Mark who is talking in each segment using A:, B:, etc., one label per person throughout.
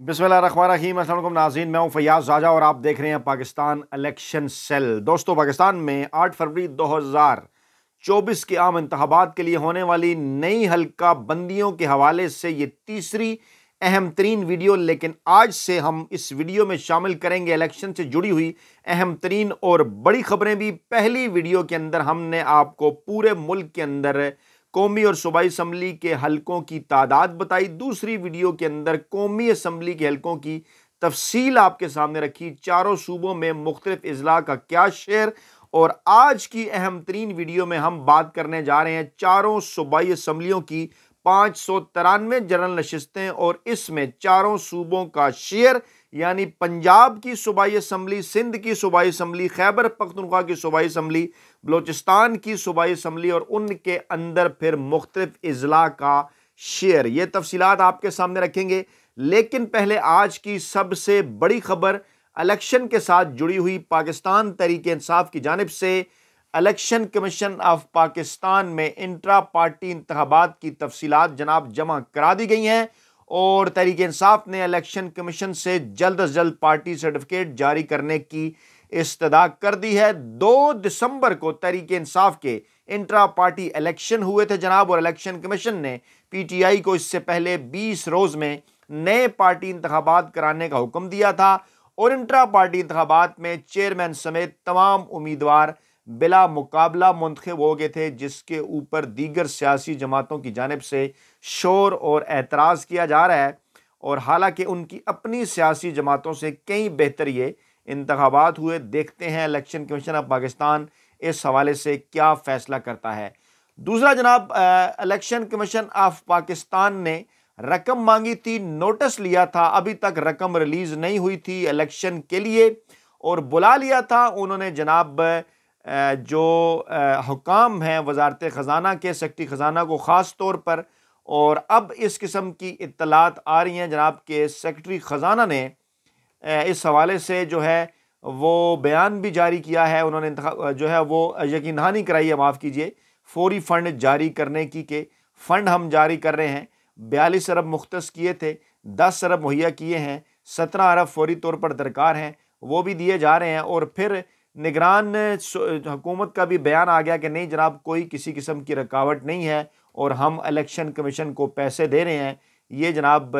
A: बिस्मिल्लाहिर्रहमानिर्रहीम। अस्सलाम वालेकुम नाज़रीन, मैं हूं फैयाज़ राजा और आप देख रहे हैं पाकिस्तान इलेक्शन सेल। दोस्तों, पाकिस्तान में 8 फरवरी 2024 के आम इंतखाबात के लिए होने वाली नई हल्का बंदियों के हवाले से ये तीसरी अहम तरीन वीडियो, लेकिन आज से हम इस वीडियो में शामिल करेंगे इलेक्शन से जुड़ी हुई अहम तरीन और बड़ी खबरें भी। पहली वीडियो के अंदर हमने आपको पूरे मुल्क के अंदर कौमी और सूबाई असम्बली के हलकों की तादाद बताई। दूसरी वीडियो के अंदर कौमी असम्बली के हलकों की तफसील आपके सामने रखी, चारों सूबों में मुख्तलिफ अजला का क्या शेयर। और आज की अहम तरीन वीडियो में हम बात करने जा रहे हैं चारों सूबाई असम्बलियों की 593 जनरल नशिस्तें और इसमें चारों सूबों का शेयर, यानी पंजाब की सूबाई असम्बली, सिंध की सूबाई असम्बली, खैबर पख्तूनख्वा की सूबाई असम्बली, बलोचिस्तान की सूबाई असम्बली और उनके अंदर फिर मुख्तलिफ अजला का शेयर। ये तफसीलात आपके सामने रखेंगे, लेकिन पहले आज की सबसे बड़ी खबर इलेक्शन के साथ जुड़ी हुई। पाकिस्तान तहरीक इंसाफ की जानिब से इलेक्शन कमीशन ऑफ पाकिस्तान में इंट्रा पार्टी इंतखाबात की तफसीलात जनाब जमा करा दी गई हैं और तहरीक इंसाफ ने इलेक्शन कमीशन से जल्द अज जल्द पार्टी सर्टिफिकेट जारी करने की इस्तदा कर दी है। 2 दिसंबर को तहरीक इंसाफ के इंट्रा पार्टी इलेक्शन हुए थे जनाब, और इलेक्शन कमीशन ने पीटीआई को इससे पहले 20 रोज में नए पार्टी इंतखाबात कराने का हुक्म दिया था और इंट्रा पार्टी इंतखाबात में चेयरमैन समेत तमाम उम्मीदवार बिला मुकाबला मुंतखब हो गए थे, जिसके ऊपर दीगर सियासी जमातों की जानिब से शोर और एतराज़ किया जा रहा है। और हालांकि उनकी अपनी सियासी जमातों से कई बेहतर ये इंतखाबात हुए। देखते हैं इलेक्शन कमीशन ऑफ पाकिस्तान इस हवाले से क्या फैसला करता है। दूसरा जनाब, इलेक्शन कमीशन ऑफ पाकिस्तान ने रकम मांगी थी, नोटिस लिया था, अभी तक रकम रिलीज नहीं हुई थी इलेक्शन के लिए, और बुला लिया था उन्होंने जनाब जो हुकाम हैं वजारत ख़जाना के, सेक्रेटरी ख़जाना को ख़ास तौर पर। और अब इस किस्म की इत्तलात आ रही हैं जनाब के सेक्रेटरी ख़जाना ने इस हवाले से जो है वो बयान भी जारी किया है। उन्होंने जो है वो यकीन दहानी कराई है, माफ़ कीजिए, फौरी फ़ंड जारी करने की, के फ़ंड हम जारी कर रहे हैं। 42 अरब मुख्तस किए थे, 10 अरब मुहैया किए हैं, 17 अरब फौरी तौर पर दरकार हैं, वो भी दिए जा रहे हैं। और फिर निगरान हुकूमत का भी बयान आ गया कि नहीं जनाब, कोई किसी किस्म की रुकावट नहीं है और हम इलेक्शन कमीशन को पैसे दे रहे हैं। ये जनाब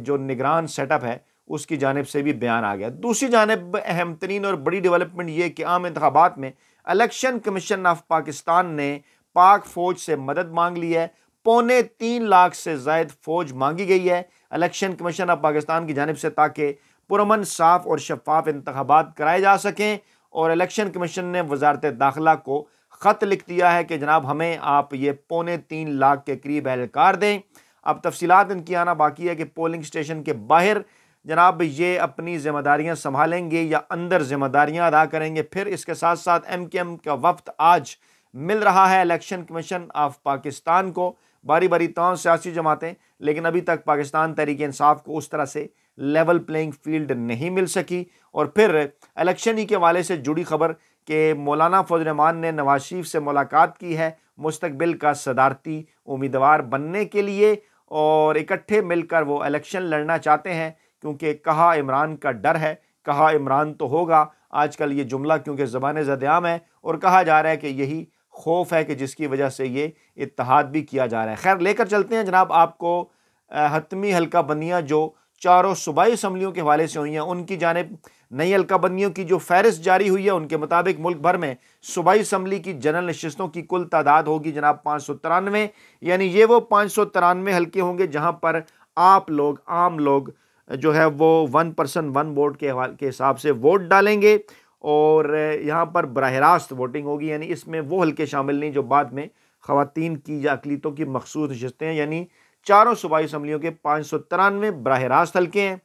A: जो निगरान सेटअप है उसकी जानिब से भी बयान आ गया। दूसरी जानिब अहम तरीन और बड़ी डेवलपमेंट ये कि आम इंतखाबात में इलेक्शन कमीशन ऑफ पाकिस्तान ने पाक फ़ौज से मदद मांग ली है। 3.25 लाख से ज़ायद फ़ौज मांगी गई है इलेक्शन कमीशन ऑफ पाकिस्तान की जानिब से, ताकि पुरअमन, साफ और शफाफ इंतखाबात कराए जा सकें। और इलेक्शन कमीशन ने वजारत दाखिला को ख़त लिख दिया है कि जनाब हमें आप ये 3.25 लाख के करीब एहलकार दें। अब तफसीलात इनकी आना बाकी है कि पोलिंग स्टेशन के बाहर जनाब ये अपनी जिम्मेदारियां संभालेंगे या अंदर जिम्मेदारियां अदा करेंगे। फिर इसके साथ साथ MKM का वफ्द आज मिल रहा है इलेक्शन कमीशन ऑफ पाकिस्तान को, बारी बारी तमाम सियासी जमातें, लेकिन अभी तक पाकिस्तान तहरीक इंसाफ को उस तरह से लेवल प्लेइंग फील्ड नहीं मिल सकी। और फिर इलेक्शन ही के हवाले से जुड़ी खबर कि मौलाना फजल रहमान ने नवाज शरीफ से मुलाकात की है मुस्तकबिल का सदारती उम्मीदवार बनने के लिए, और इकट्ठे मिलकर वो इलेक्शन लड़ना चाहते हैं, क्योंकि कहा इमरान का डर है, कहा इमरान तो होगा। आजकल ये जुमला क्योंकि ज़बान ज़द-ए-आम है और कहा जा रहा है कि यही खौफ है कि जिसकी वजह से ये इत्तेहाद भी किया जा रहा है। खैर, लेकर चलते हैं जनाब आपको हतमी हल्का बंदियाँ जो चारों सूबाई असम्बलियों के हवाले से हुई हैं उनकी जानिब। नई हल्का बंदियों की जो फहरिस्त जारी हुई है उनके मुताबिक मुल्क भर में सूबाई असम्बली की जनरल नशिस्तों की कुल तादाद होगी जनाब 593, यानी ये वो 593 हल्के होंगे जहाँ पर आप लोग, आम लोग जो है वो 1 पर्सन 1 वोट के हिसाब से वोट डालेंगे और यहाँ पर बराह रास्त वोटिंग होगी। यानी इसमें वो हल्के शामिल नहीं जो बाद में ख़वातीन की या अक़लियतों की मखसूस नशिस्तें हैं। यानी चारों सूबाई असम्बलियों के 593 बराह रास्त हल्के हैं।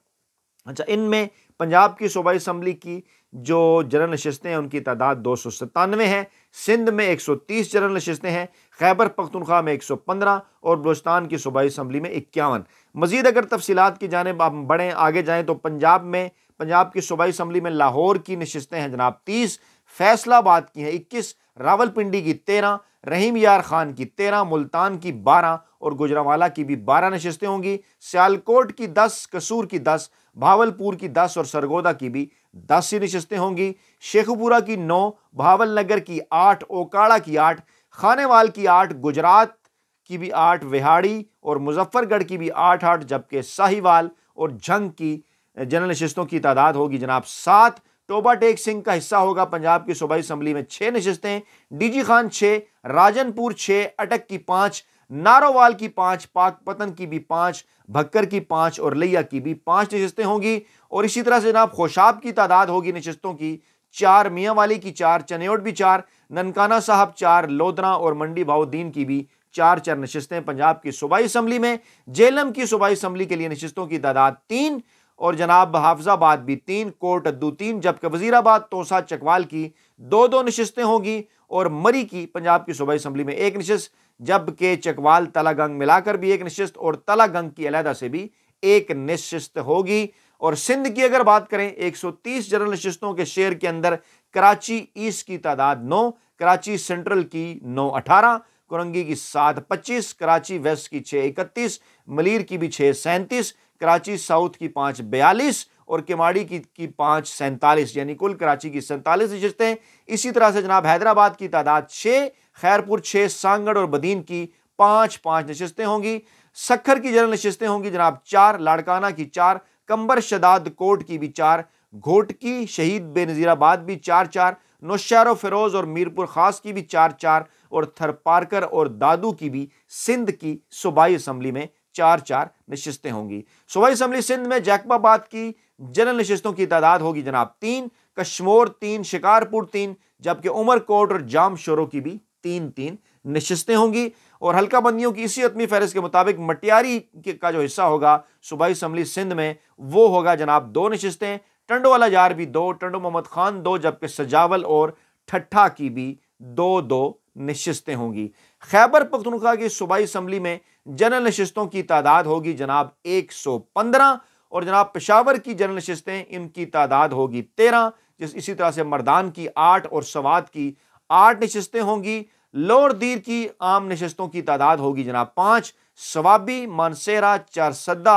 A: अच्छा, इनमें पंजाब की सूबाई असम्बली की जो जनरल नशिस्तें हैं उनकी तादाद 297 है, सिंध में 130 जनरल नशिस्तें हैं, खैबर पख्तूनख्वा में 115 और बलूचिस्तान की सूबाई असम्बली में 51। मजीद अगर तफसीलात की जानिब आप बढ़ें, आगे जाएँ तो पंजाब की सूबाई असम्बली में लाहौर की नशिस्तें हैं जनाब 30, फैसलाबाद की हैं 21, रावलपिंडी की 13, रहीम यार खान की 13, मुल्तान की 12 और गुजरांवाला की भी 12 नशिस्तें होंगी। सियालकोट की 10, कसूर की 10, भावलपुर की 10 और सरगोदा की भी 10 ही नशिस्तें होंगी। शेखुपुरा की 9, भावलनगर की 8, ओकाड़ा की 8, खानेवाल की 8, गुजरात की भी 8, विहाड़ी और मुजफ्फरगढ़ की भी 8-8, जबकि साहिवाल और झंग की जनरल नशिस्तों की तादाद होगी जनाब 7। टोबा टेक सिंह का हिस्सा होगा पंजाब की सूबाई असम्बली में 6 नशिस्तें, डीजी खान 6, राजनपुर 6, अटक की 5, नारोवाल की 5, पाकपतन की भी 5, भक्कर की 5 और लिया की भी 5 नशिस्तें होंगी। और इसी तरह से जनाब खोशाब की तादाद होगी नशिस्तों की 4, मियांवाली की 4, चनेौट भी 4, ननकाना साहब 4, लोधरा और मंडी भाउद्दीन की भी 4 नशिस्तें पंजाब की सूबाई असम्बली में। जेलम की सूबाई असम्बली के लिए नशिस्तों की तादाद 3 और जनाब हाफजाबाद भी 3, कोट अद्दू 3, जबकि वजीराबाद तोसा चकवाल की 2-2 नशिस्तें होंगी और मरी की पंजाब की सूबाई असम्बली में 1 नशिस्त, जबकि चकवाल तलागंग मिलाकर भी 1 नशिस्त और तलागंग की अलहदा से भी 1 नशिस्त होगी। और सिंध की अगर बात करें 130 जनरल नशिस्तों के शेर के अंदर कराची ईस्ट की तादाद 9, कराची सेंट्रल की 9-18, कुरंगी की 7-25, कराची वेस्ट की 6-31, मलीर की भी 6-37, कराची साउथ की 5-42 और केमाड़ी की 5-47, यानी कुल कराची की 47 नशिस्तें। इसी तरह से जनाब हैदराबाद की तादाद 6, खैरपुर 6, सांगड़ और बदीन की 5-5 नशिस्तें होंगी। सखर की जनरल नशिस्तें होंगी जनाब 4, लाड़काना की 4, कंबर शदाद कोट की भी 4, घोटकी शहीद बेनजीराबाद भी 4-4, नौशहर फिरोज और मीरपुर खास की भी 4-4 और थरपारकर और दादू की भी सिंध की सूबाई असम्बली में 4-4 नशिस्तें होंगी। सूबाई असम्बली सिंध में जैकबाबाद की जनरल नशिस्तों की तादाद होगी जनाब 3, कश्मोर 3, शिकारपुर 3, जबकि उमरकोट और जाम शोरों की भी 3-3 नशिस्तें होंगी। और हल्का बंदियों की इसी हतमी फहरिस्त के मुताबिक मटियारी का जो हिस्सा होगा सूबाई असम्बली सिंध में वो होगा जनाब 2 नशिस्तें, टंडोवाला जार भी 2, टंडो मोहम्मद खान 2, जबकि सजावल और ठट्ठा की भी 2-2 नशिस्तें होंगी। खैबर पख्तूनख्वा की सूबाई असम्बली में जनरल नशिस्तों की तादाद होगी जनाब 115 और जनाब पेशावर की जनरल नशिस्तें इनकी तादाद होगी 13, इसी तरह से मर्दान की 8 और सवात की 8 नशिस्तें होंगी। लोअर दीर की आम नशिस्तों की तादाद होगी जनाब 5, सवाबी, मानसेरा, चारसद्दा,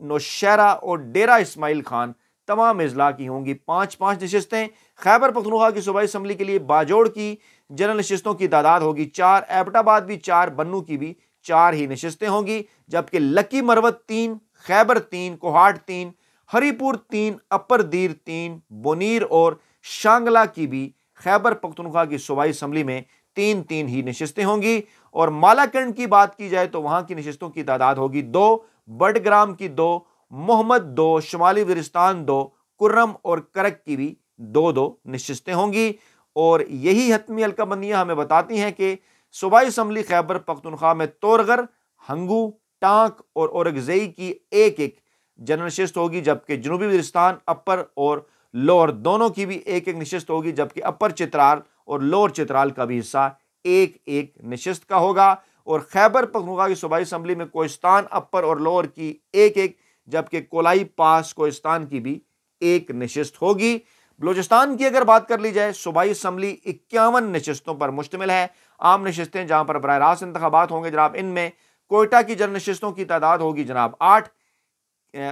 A: नौशहरा और डेरा इस्माइल खान तमाम अजला की होंगी 5-5 नशिस्तें। खैबर पख्तूनख्वा की सूबाई असम्बली के लिए बाजोड़ की जनरल नशिस्तों की तादाद होगी 4, एबटाबाद भी 4, बन्नू की भी 4 ही नशिस्तें होंगी, जबकि लकी मरवत 3, खैबर 3, कोहाट 3, हरीपुर 3, अपर दीर 3, बोनीर और शांगला की भी खैबर पख्तूनख्वा की सूबाई असम्बली में 3-3 ही नशिस्तें होंगी। और मालाकंड की बात की जाए तो वहां की नशिस्तों की तादाद होगी 2, बडग्राम की 2, मोहम्मद 2, शुमाली वजिरिस्तान 2, कुर्रम और करक की भी 2-2 नशिस्तें होंगी। और यही हतमी हल्काबंदियां हमें बताती हैं कि सूबाई असम्बली खैबर पख्तूनख्वा में तोरगर, हंगू, टांक और औरगजई की 1-1 जनरल नशिस्त होगी, जबकि जनूबी वजिरिस्तान अपर और लोअर दोनों की भी 1-1 नशिस्त होगी, जबकि अपर चित्राल और लोअर चित्राल का भी हिस्सा 1-1 नशिस्त का होगा। और खैबर पख्तूनख्वा की सूबाई असम्बली में कोहिस्तान अपर और लोअर की 1-1, जबकि कोलाई पास कोहिस्तान की भी 1 नशिस्त होगी। बलूचिस्तान की अगर बात कर ली जाए सूबाई असम्बली 51 नशिस्तों पर मुश्तमिल है। आम नशिस्तें जहां पर बराह रास्त इंतखाबात होंगे जनाब, इनमें कोयटा की जनरल नशिस्तों की तादाद होगी जनाब 8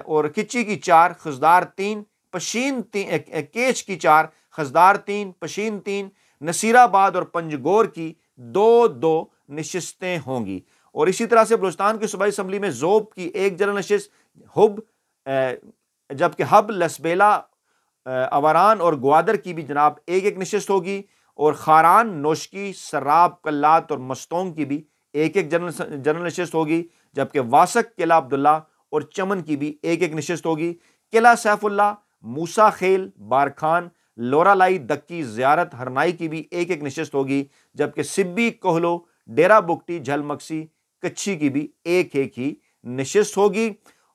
A: और किच्ची की 4, खजदार 3, पशीन 3, केच की 4, खजदार 3, पशीन 3, नसीराबाद और पंजगोर की 2-2 नशिस्तें होंगी। और इसी तरह से बलूचिस्तान की सूबाई असम्बली में जोब की 1 जनरल नशिस्त, हुब जबकि हब, लसबेला, अवारान और ग्वादर की भी जनाब 1-1 नशिस्त होगी। और खारान, नोशकी, सराब, कल्लात और मस्तोंग की भी 1-1 जनरल नशिस्त होगी, जबकि वासक, किला अब्दुल्ला और चमन की भी 1-1 नशिस्त होगी। किला सैफुल्ला, मूसा खेल, बारखान, लोरालाई, दक्की, ज़ियारत, हरनाई की भी 1-1 नशिस्त होगी, जबकि सिब्बी, कोहलो, डेरा बुगटी, झलमक्सी, कच्छी की भी 1-1 ही नशिस्त होगी।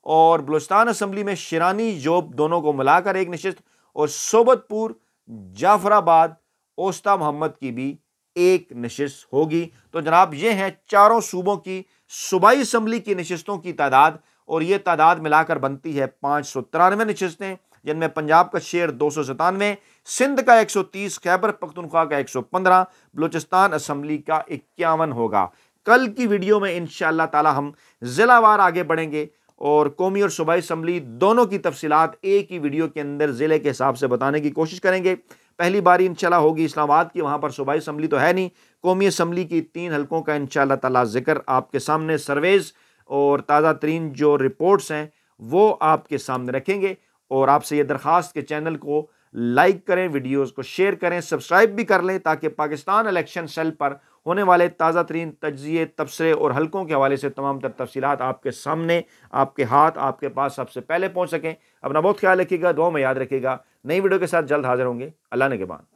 A: और बलूचिस्तान असम्बली में शिरानी, जोब दोनों को मिलाकर 1 नशिस्त और सोबतपुर, जाफराबाद, ओस्ता मोहम्मद की भी 1 नशिस्त होगी। तो जनाब ये हैं चारों सूबों की सूबाई असम्बली की नशिस्तों की तादाद और ये तादाद मिलाकर बनती है 593 नशिस्तें, जिनमें पंजाब का शेर 297, सिंध का 130, खैबर पख्तूनख्वा का 115, बलूचिस्तान असम्बली का 51 होगा। कल की वीडियो में इंशाअल्लाह ताला हम जिलावार आगे बढ़ेंगे और कौमी और सूबाई असम्बली दोनों की तफसीलात एक ही वीडियो के अंदर ज़िले के हिसाब से बताने की कोशिश करेंगे। पहली बारी इंशाअल्लाह होगी इस्लामाबाद की, वहाँ पर सूबाई असम्बली तो है नहीं, कौमी असम्बली की 3 हलकों का इंशाअल्लाह ताला जिक्र आपके सामने, सर्वेज और ताज़ा तरीन जो रिपोर्ट्स हैं वो आपके सामने रखेंगे। और आपसे ये दरख्वास्त के चैनल को लाइक करें, वीडियोज़ को शेयर करें, सब्सक्राइब भी कर लें ताकि पाकिस्तान इलेक्शन सेल पर होने वाले ताज़ा तरीन तज्ज़िये, तबसरे और हलकों के हवाले से तमाम तर तफसीलात आपके सामने, आपके हाथ, आपके पास सबसे पहले पहुँच सकें। अपना बहुत ख्याल रखिएगा, दुआ में याद रखिएगा। नई वीडियो के साथ जल्द हाजिर होंगे। अल्लाह ने के बाद।